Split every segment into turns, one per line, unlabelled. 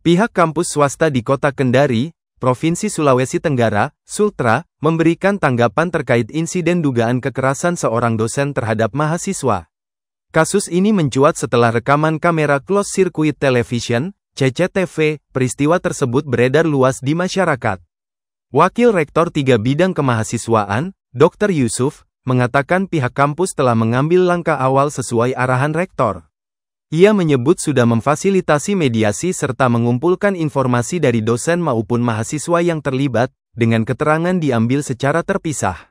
Pihak kampus swasta di Kota Kendari, Provinsi Sulawesi Tenggara, Sultra, memberikan tanggapan terkait insiden dugaan kekerasan seorang dosen terhadap mahasiswa. Kasus ini mencuat setelah rekaman kamera closed circuit television, CCTV, peristiwa tersebut beredar luas di masyarakat. Wakil Rektor 3 Bidang Kemahasiswaan, Dr. Yusuf, mengatakan pihak kampus telah mengambil langkah awal sesuai arahan Rektor. Ia menyebut sudah memfasilitasi mediasi serta mengumpulkan informasi dari dosen maupun mahasiswa yang terlibat, dengan keterangan diambil secara terpisah.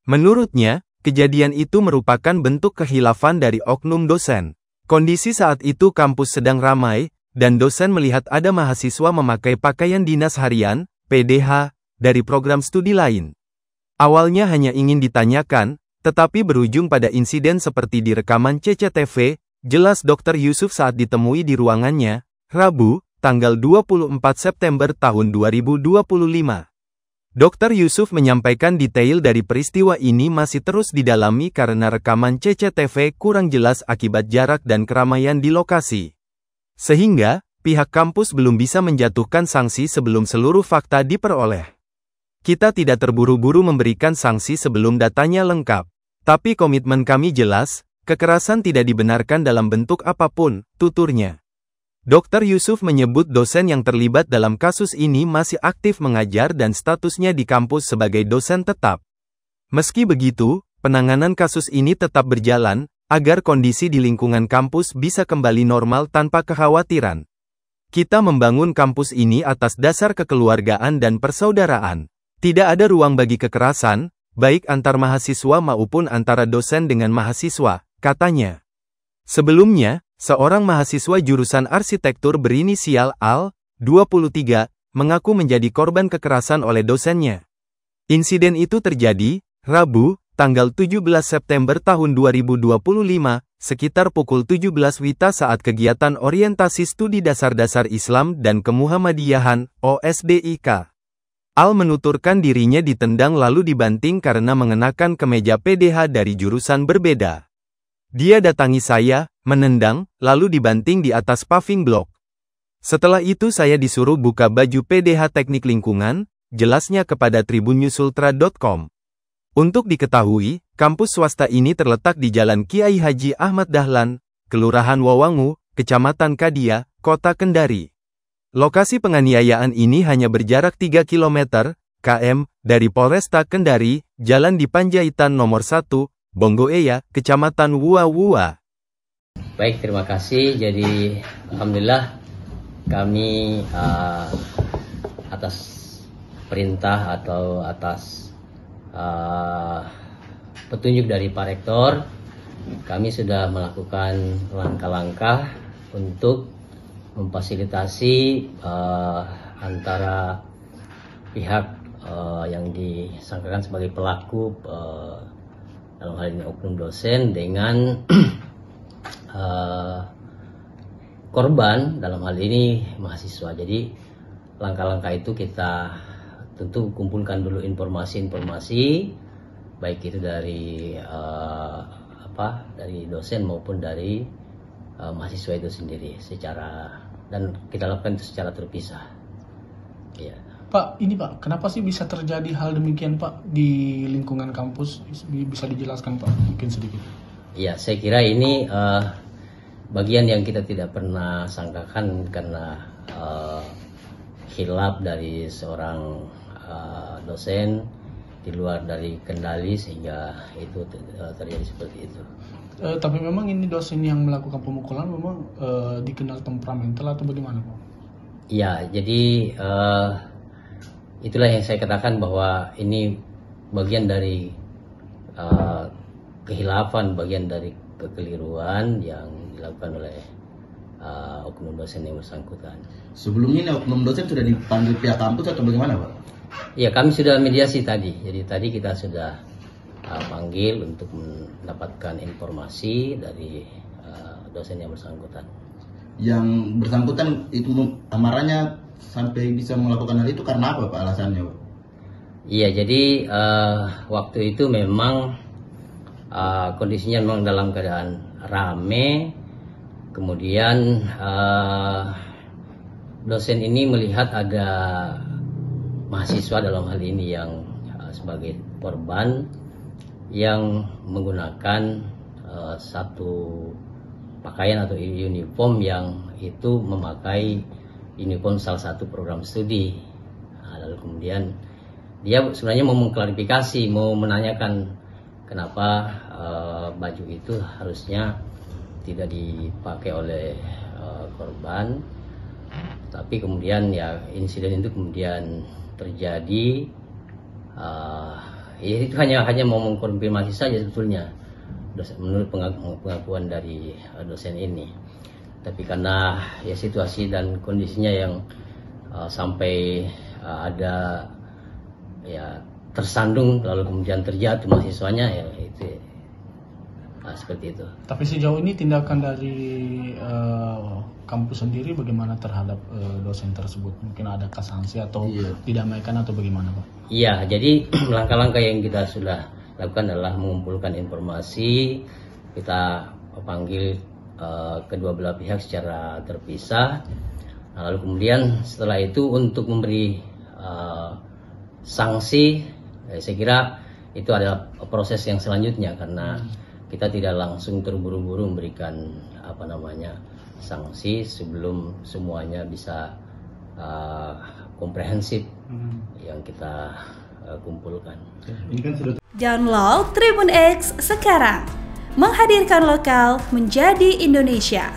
Menurutnya, kejadian itu merupakan bentuk kehilafan dari oknum dosen. Kondisi saat itu kampus sedang ramai, dan dosen melihat ada mahasiswa memakai pakaian dinas harian, PDH, dari program studi lain. Awalnya hanya ingin ditanyakan, tetapi berujung pada insiden seperti di rekaman CCTV, jelas Dr. Yusuf saat ditemui di ruangannya, Rabu, tanggal 24 September tahun 2025. Dr. Yusuf menyampaikan detail dari peristiwa ini masih terus didalami karena rekaman CCTV kurang jelas akibat jarak dan keramaian di lokasi. Sehingga, pihak kampus belum bisa menjatuhkan sanksi sebelum seluruh fakta diperoleh. Kita tidak terburu-buru memberikan sanksi sebelum datanya lengkap. Tapi komitmen kami jelas, kekerasan tidak dibenarkan dalam bentuk apapun, tuturnya. Dr. Yusuf menyebut dosen yang terlibat dalam kasus ini masih aktif mengajar dan statusnya di kampus sebagai dosen tetap. Meski begitu, penanganan kasus ini tetap berjalan, agar kondisi di lingkungan kampus bisa kembali normal tanpa kekhawatiran. Kita membangun kampus ini atas dasar kekeluargaan dan persaudaraan. Tidak ada ruang bagi kekerasan, baik antar mahasiswa maupun antara dosen dengan mahasiswa, katanya. Sebelumnya, seorang mahasiswa jurusan arsitektur berinisial AL, 23, mengaku menjadi korban kekerasan oleh dosennya. Insiden itu terjadi, Rabu, tanggal 17 September tahun 2025, sekitar pukul 17 WITA saat kegiatan orientasi studi dasar-dasar Islam dan Kemuhammadiyahan, OSDIK. Al menuturkan dirinya ditendang lalu dibanting karena mengenakan kemeja PDH dari jurusan berbeda. Dia datangi saya, menendang, lalu dibanting di atas paving block. Setelah itu saya disuruh buka baju PDH teknik lingkungan, jelasnya kepada tribunnyusultra.com. Untuk diketahui, kampus swasta ini terletak di Jalan Kiai Haji Ahmad Dahlan, Kelurahan Wawangu, Kecamatan Kadia, Kota Kendari. Lokasi penganiayaan ini hanya berjarak 3 km, dari Polresta Kendari, Jalan di Panjaitan nomor 1, Bonggoeya, Kecamatan Wua-Wua.
Baik, terima kasih. Jadi, alhamdulillah kami atas perintah atau atas petunjuk dari Pak Rektor, kami sudah melakukan langkah-langkah untuk memfasilitasi antara pihak yang disangkakan sebagai pelaku dalam hal ini oknum dosen dengan korban dalam hal ini mahasiswa. Jadi langkah-langkah itu kita tentu kumpulkan dulu informasi-informasi baik itu dari dari dosen maupun dari mahasiswa itu sendiri dan kita lakukan itu secara terpisah. Ya.
Pak, ini Pak, kenapa sih bisa terjadi hal demikian Pak di lingkungan kampus? Bisa dijelaskan Pak, mungkin sedikit.
Ya, saya kira ini bagian yang kita tidak pernah sangkakan karena khilaf dari seorang dosen di luar dari kendali sehingga itu terjadi seperti itu.
Tapi memang ini dosen yang melakukan pemukulan memang dikenal temperamental atau bagaimana Pak?
Ya, jadi itulah yang saya katakan bahwa ini bagian dari kehilafan, bagian dari kekeliruan yang dilakukan oleh oknum dosen yang bersangkutan.
Sebelumnya ini oknum dosen sudah dipanggil pihak kampus atau bagaimana Pak?
Ya, kami sudah mediasi tadi. Jadi tadi kita sudah panggil untuk mendapatkan informasi dari dosen yang bersangkutan.
Yang bersangkutan itu amarahnya sampai bisa melakukan hal itu karena apa Pak alasannya Pak?
Iya, jadi waktu itu memang kondisinya memang dalam keadaan rame, kemudian dosen ini melihat ada mahasiswa dalam hal ini yang sebagai korban yang menggunakan satu pakaian atau uniform yang itu memakai uniform salah satu program studi. Lalu kemudian dia sebenarnya mau mengklarifikasi, mau menanyakan kenapa baju itu harusnya tidak dipakai oleh korban. Tapi kemudian ya insiden itu kemudian terjadi. Ya itu hanya mau mengkonfirmasi saja sebetulnya menurut pengakuan dari dosen ini. Tapi karena ya situasi dan kondisinya yang sampai ada ya tersandung lalu kemudian terjatuh mahasiswanya, ya itu seperti itu.
Tapi sejauh ini tindakan dari kampus sendiri bagaimana terhadap dosen tersebut? Mungkin ada sanksi atau didamaikan atau bagaimana, Pak?
Iya, jadi langkah-langkah yang kita sudah lakukan adalah mengumpulkan informasi. Kita panggil kedua belah pihak secara terpisah. Nah, lalu kemudian setelah itu untuk memberi sanksi, saya kira itu adalah proses yang selanjutnya karena kita tidak langsung terburu-buru memberikan sanksi sebelum semuanya bisa komprehensif yang kita kumpulkan.
Download Tribun X sekarang, menghadirkan lokal menjadi Indonesia.